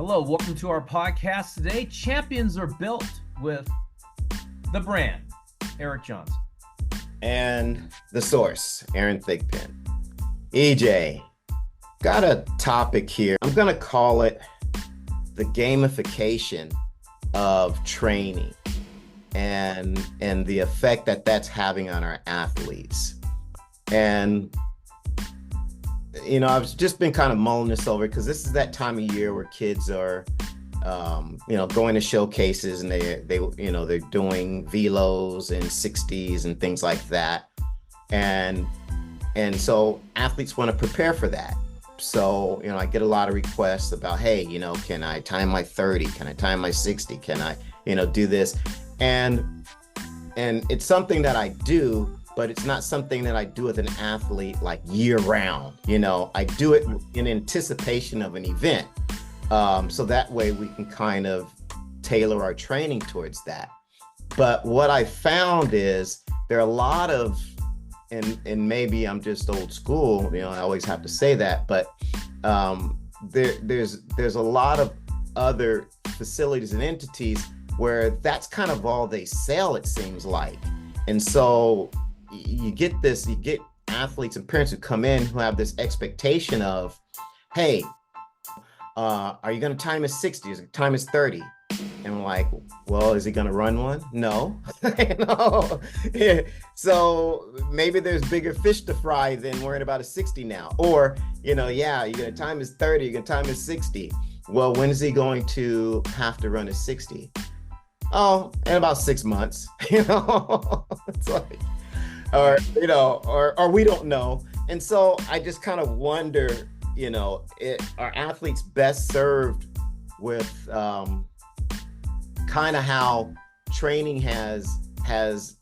Hello, welcome to our podcast today. Champions are built with the brand, Eric Johnson. And the source, Aaron Thigpen. EJ, got a topic here. I'm going to call it the gamification of training and the effect that that's having on our athletes. And I've just been kind of mulling this over because this is that time of year where kids are, going to showcases and they're doing velos and 60s and things like that. And so athletes want to prepare for that. So, I get a lot of requests about, hey, can I time my 30? Can I time my 60? Can I, do this? And it's something that I do, but it's not something that I do with an athlete like year round. I do it in anticipation of an event. So that way we can kind of tailor our training towards that. But what I found is there are a lot of, and maybe I'm just old school, I always have to say that, but there's a lot of other facilities and entities where that's kind of all they sell, it seems like. And so you get athletes and parents who come in who have this expectation of, hey, are you going to time his 60? Is it time his 30? And I'm like, well, is he going to run one? No. Yeah. So maybe there's bigger fish to fry than worrying about a 60 now. Or, you're going to time his 30, you're going to time his 60. Well, when is he going to have to run his 60? Oh, in about 6 months. It's like, or we don't know. And so I just kind of wonder, are athletes best served with kind of how training has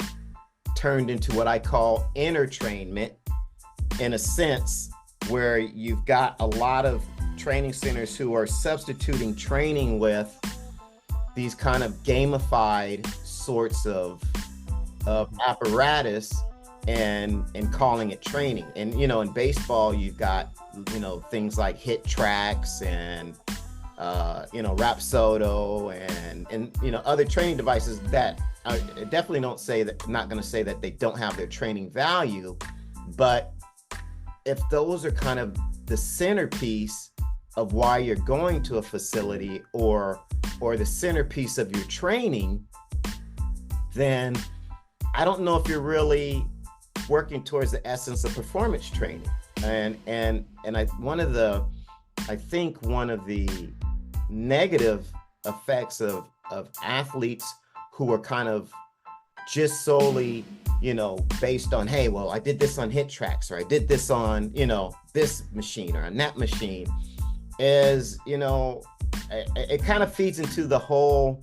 turned into what I call entertainment, in a sense where you've got a lot of training centers who are substituting training with these kind of gamified sorts of apparatus and calling it training. And in baseball you've got things like hit tracks and Rapsodo and other training devices that I definitely not going to say that they don't have their training value, but if those are kind of the centerpiece of why you're going to a facility or the centerpiece of your training, then I don't know if you're really working towards the essence of performance training. And I think one of the negative effects of athletes who are kind of just solely, based on, hey, well, I did this on hit tracks, or I did this on, this machine or on that machine, is, it kind of feeds into the whole,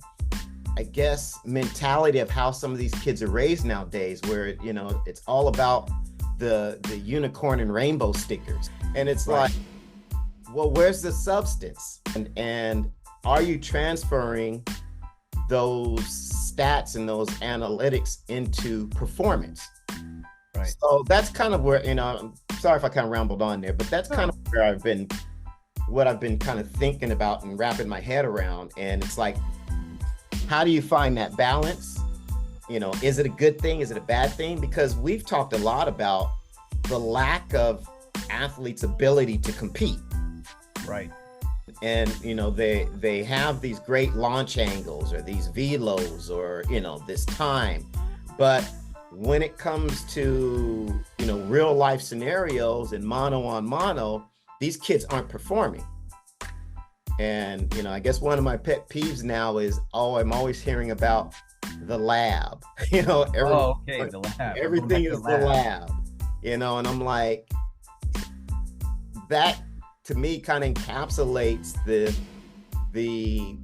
I guess, mentality of how some of these kids are raised nowadays, where, it's all about the unicorn and rainbow stickers. And it's right. Like, well, where's the substance? And are you transferring those stats and those analytics into performance? Right. So that's kind of where, I'm sorry if I kind of rambled on there, but that's kind of where what I've been kind of thinking about and wrapping my head around. And it's like, how do you find that balance? Is it a good thing? Is it a bad thing? Because we've talked a lot about the lack of athletes' ability to compete. Right. And, they have these great launch angles or these velos or, this time. But when it comes to, real life scenarios and mano on mano, these kids aren't performing. And, I guess one of my pet peeves now is, I'm always hearing about the lab, the lab. Everything is the lab, and I'm like, that to me kind of encapsulates the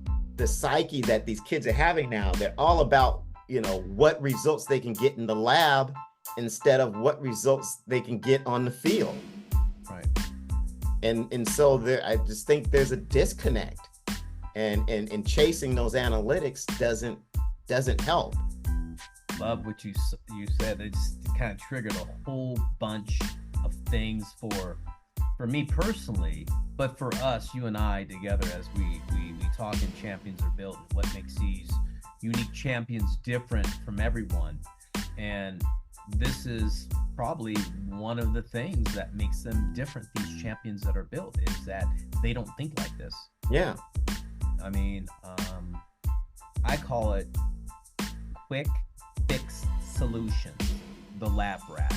psyche that these kids are having now. They're all about, what results they can get in the lab instead of what results they can get on the field. Right. And so I just think there's a disconnect, and chasing those analytics doesn't help. Love what you said. It just kind of triggered a whole bunch of things for for me personally, but for us, you and I together, as we talk and champions are built, what makes these unique champions different from everyone. And this is probably one of the things that makes them different. These champions that are built is that they don't think like this. Yeah. I mean, I call it quick fix solutions, the lab rat.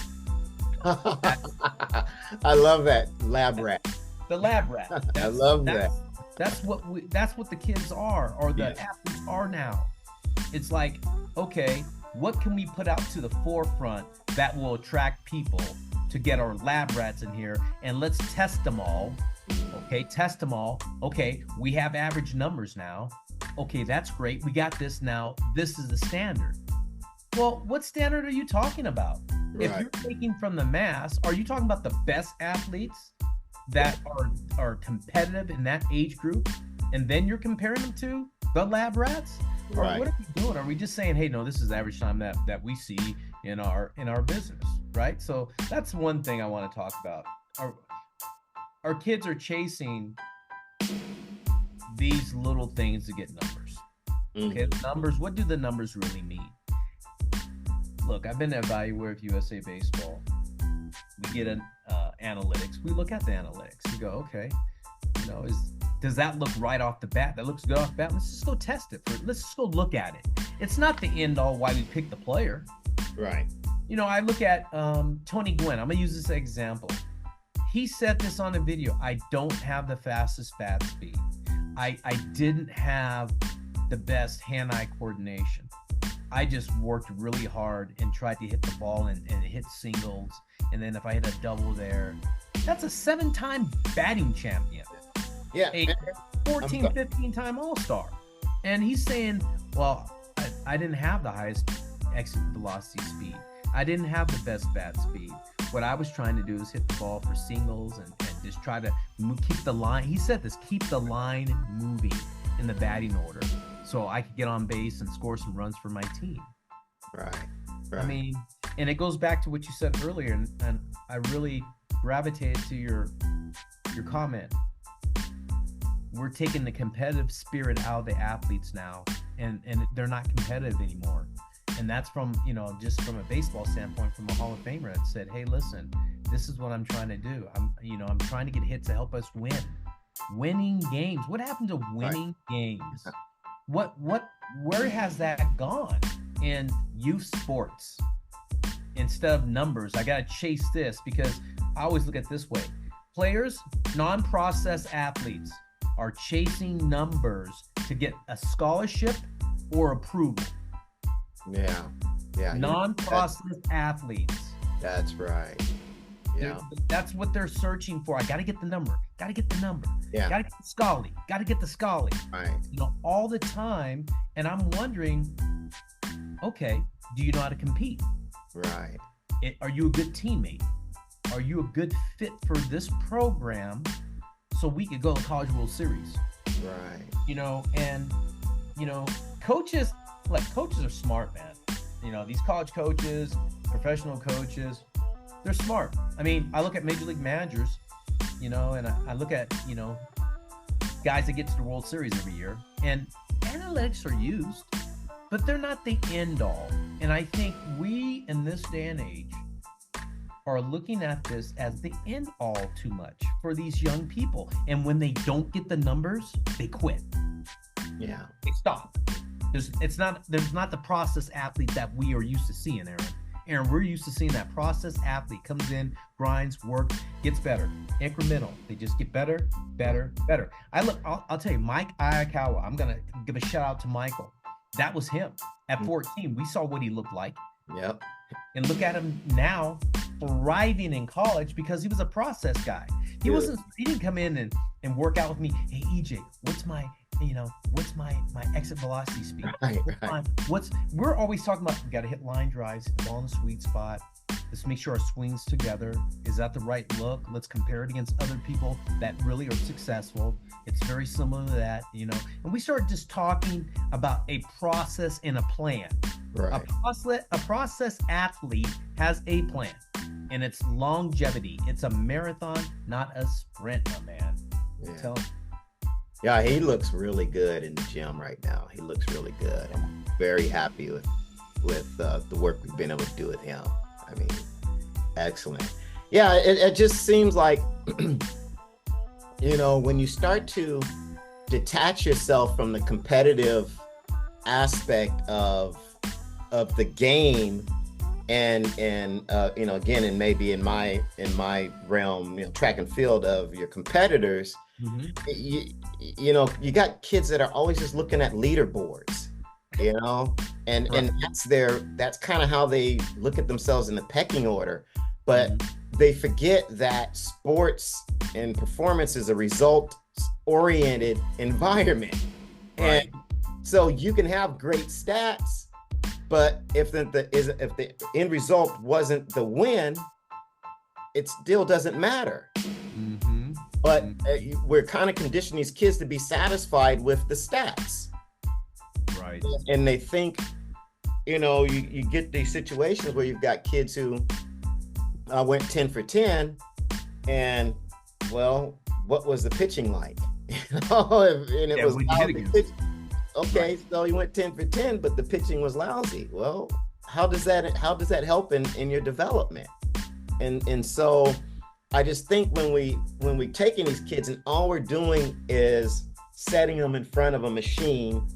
I love that, lab rat. The lab rat. I love that. That's what the kids are, or the athletes are now. It's like, okay, what can we put out to the forefront that will attract people to get our lab rats in here, and let's test them all. Okay, test them all. Okay, we have average numbers now. Okay, that's great. We got this now. This is the standard. Well, what standard are you talking about? Right. If you're taking from the mass, are you talking about the best athletes that are competitive in that age group, and then you're comparing them to the lab rats? Or Right. what are we doing? Are we just saying, hey, no, this is the average time that we see in our business, right? So that's one thing I want to talk about. Our kids are chasing these little things to get numbers. Okay, the numbers, what do the numbers really mean? Look, I've been to evaluator of USA Baseball. We get an analytics. We look at the analytics. We go, okay, does that look right off the bat? That looks good off the bat. Let's just go test it. Let's just go look at it. It's not the end all why we pick the player. Right. I look at Tony Gwynn. I'm gonna use this example. He said this on a video. I don't have the fastest bat speed. I didn't have the best hand-eye coordination. I just worked really hard and tried to hit the ball and hit singles. And then if I hit a double there, that's a 7-time batting champion. Yeah. A 14, 15-time All-Star. And he's saying, well, I didn't have the highest exit velocity speed. I didn't have the best bat speed. What I was trying to do is hit the ball for singles and just try to keep the line. He said this, keep the line moving in the batting order so I could get on base and score some runs for my team. Right. I mean, and it goes back to what you said earlier, and I really gravitated to your comment. We're taking the competitive spirit out of the athletes now, and they're not competitive anymore. And that's from, just from a baseball standpoint, from a Hall of Famer that said, hey, listen, this is what I'm trying to do. I'm trying to get hits to help us win. Winning games. What happened to winning games? Where has that gone in youth sports? Instead of numbers, I got to chase this, because I always look at it this way. Players, non-process athletes, are chasing numbers to get a scholarship or approval. Yeah. Non-process athletes. That's right. Yeah. That's what they're searching for. I got to get the number. Yeah. Got to get the Scully. Got to get the Scully. Right. All the time. And I'm wondering, okay, do you know how to compete? Right. Are you a good teammate? Are you a good fit for this program so we could go to the College World Series? Right. Coaches, coaches are smart, man. These college coaches, professional coaches, they're smart. I mean, I look at major league managers, and I look at, guys that get to the World Series every year, and analytics are used, but they're not the end all. And I think we, in this day and age, are looking at this as the end all too much for these young people. And when they don't get the numbers, they quit. Yeah. They stop. There's not the process athlete that we are used to seeing, Aaron. Aaron, we're used to seeing that process athlete comes in, grinds, works, gets better, incremental. They just get better. I'll tell you, Mike Iakawa, I'm going to give a shout out to Michael. That was him. At 14, we saw what he looked like. Yep. And look at him now, thriving in college because he was a process guy. He didn't come in and work out with me. Hey, EJ, what's my exit velocity speed? Right. We're always talking about, we got to hit line drives, hit the ball in the sweet spot. Let's make sure our swings together. Is that the right look? Let's compare it against other people that really are successful. It's very similar to that, And we started just talking about a process and a plan. Right. A process athlete has a plan. and it's longevity. It's a marathon, not a sprint, my man. Yeah. Yeah, he looks really good in the gym right now. He looks really good. I'm very happy with the work we've been able to do with him. I mean, excellent. Yeah, it just seems like, when you start to detach yourself from the competitive aspect of the game, and again, and maybe in my realm, track and field, of your competitors, you got kids that are always just looking at leaderboards, and right. And that's kind of how they look at themselves in the pecking order, but they forget that sports and performance is a result-oriented environment, right. And so you can have great stats, but if the end result wasn't the win, it still doesn't matter. But we're kind of conditioning these kids to be satisfied with the stats, right? And they think, you get these situations where you've got kids who went 10 for 10, and well, what was the pitching like? And it was lousy pitch. Okay, right. So you went 10 for 10, but the pitching was lousy. Well, how does that help in your development? And so I just think when we taking these kids and all we're doing is setting them in front of a machine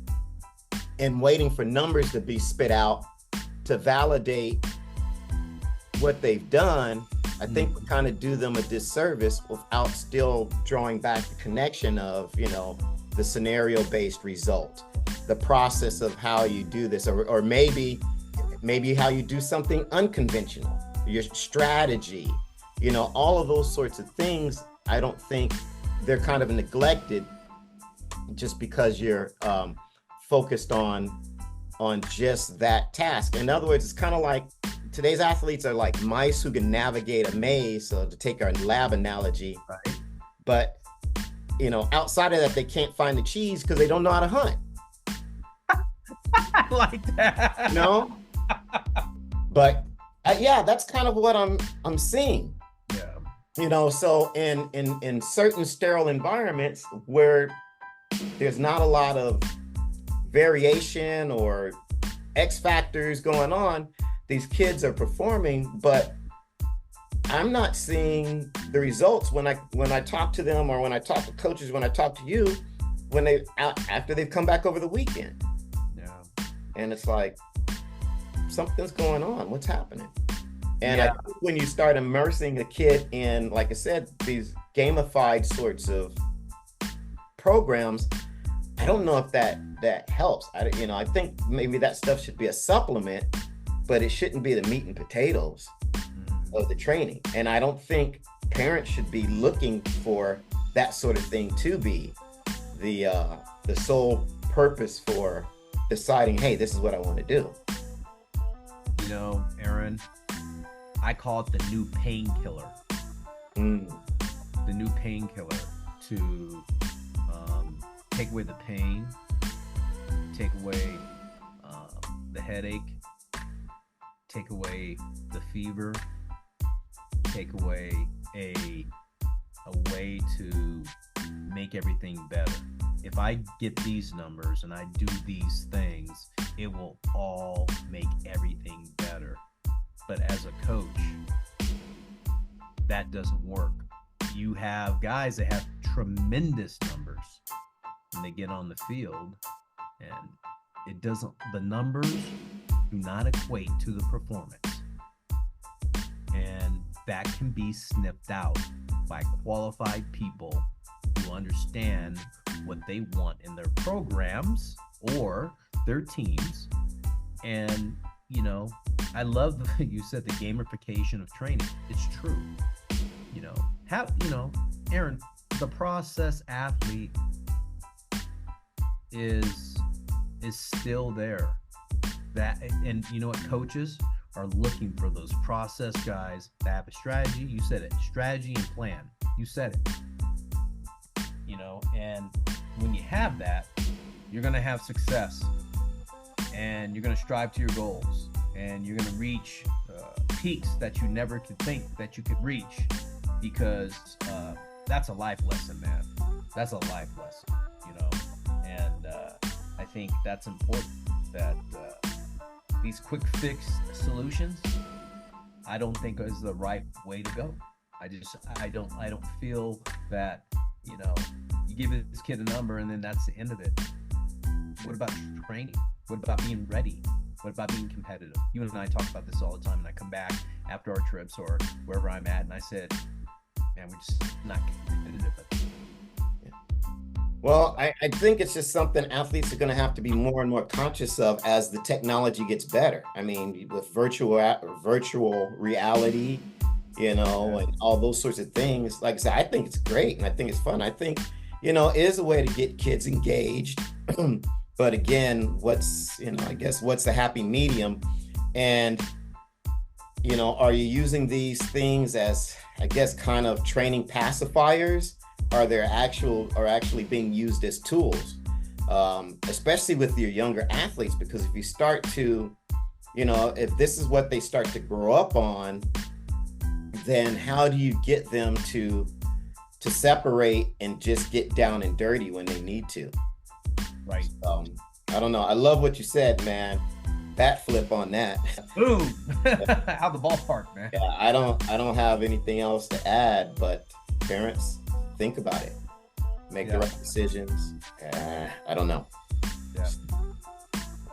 and waiting for numbers to be spit out to validate what they've done, I think we kind of do them a disservice without still drawing back the connection of, the scenario-based result, the process of how you do this, or maybe how you do something unconventional, your strategy, all of those sorts of things. I don't think they're kind of neglected just because you're focused on just that task. In other words, it's kind of like today's athletes are like mice who can navigate a maze, so to take our lab analogy, right. But outside of that, they can't find the cheese because they don't know how to hunt. I like that. But yeah, that's kind of what I'm seeing. Yeah. So in certain sterile environments where there's not a lot of variation or X factors going on, these kids are performing, but I'm not seeing the results when I talk to them, or when I talk to coaches, when I talk to you, after they've come back over the weekend. Yeah. And it's like, something's going on. What's happening? And I think when you start immersing a kid in, like I said, these gamified sorts of programs, I don't know if that helps. I think maybe that stuff should be a supplement, but it shouldn't be the meat and potatoes of the training. And I don't think parents should be looking for that sort of thing to be the sole purpose for deciding, hey, this is what I want to do. Aaron, I call it the new painkiller. The new painkiller to take away the pain, take away the headache, take away the fever, take away a way to make everything better. If I get these numbers and I do these things, it will all make everything better. But as a coach, that doesn't work. You have guys that have tremendous numbers when they get on the field, and the numbers do not equate to the performance. And that can be snipped out by qualified people who understand what they want in their programs or their teams. And I love you said the gamification of training. It's true. Aaron, the process athlete is still there. And coaches are looking for those process guys that have a strategy. You said it, strategy and plan. You said it. And when you have that, you're going to have success, and you're going to strive to your goals, and you're going to reach peaks that you never could think that you could reach, because that's a life lesson, man. That's a life lesson, you know. And I think that's important, that these quick fix solutions, I don't think is the right way to go. I don't feel that, you know, you give this kid a number and then that's the end of it. What about training? What about being ready? What about being competitive? You and I talk about this all the time, and I come back after our trips or wherever I'm at, and I said, man, we're just not competitive. Well, I think it's just something athletes are going to have to be more and more conscious of as the technology gets better. I mean, with virtual reality, you know, and all those sorts of things. Like I said, I think it's great, and I think it's fun. I think, you know, it is a way to get kids engaged. But again, what's the happy medium? And, you know, are you using these things as, I guess, kind of training pacifiers? Are actually being used as tools, especially with your younger athletes? Because if you start to, you know, if this is what they start to grow up on, then how do you get them to separate and just get down and dirty when they need to? Right. I don't know. I love what you said, man. Bat flip on that. Boom. Out the ballpark, man. Yeah, I don't have anything else to add, but parents, think about it. Make the right decisions. I don't know. Yeah.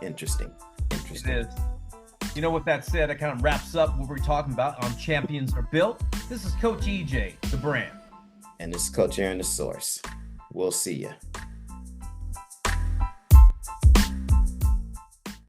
Interesting. It is. You know, with that said, that kind of wraps up what we're talking about on Champions Are Built. This is Coach EJ, the brand. And this is Coach Aaron, the source. We'll see you.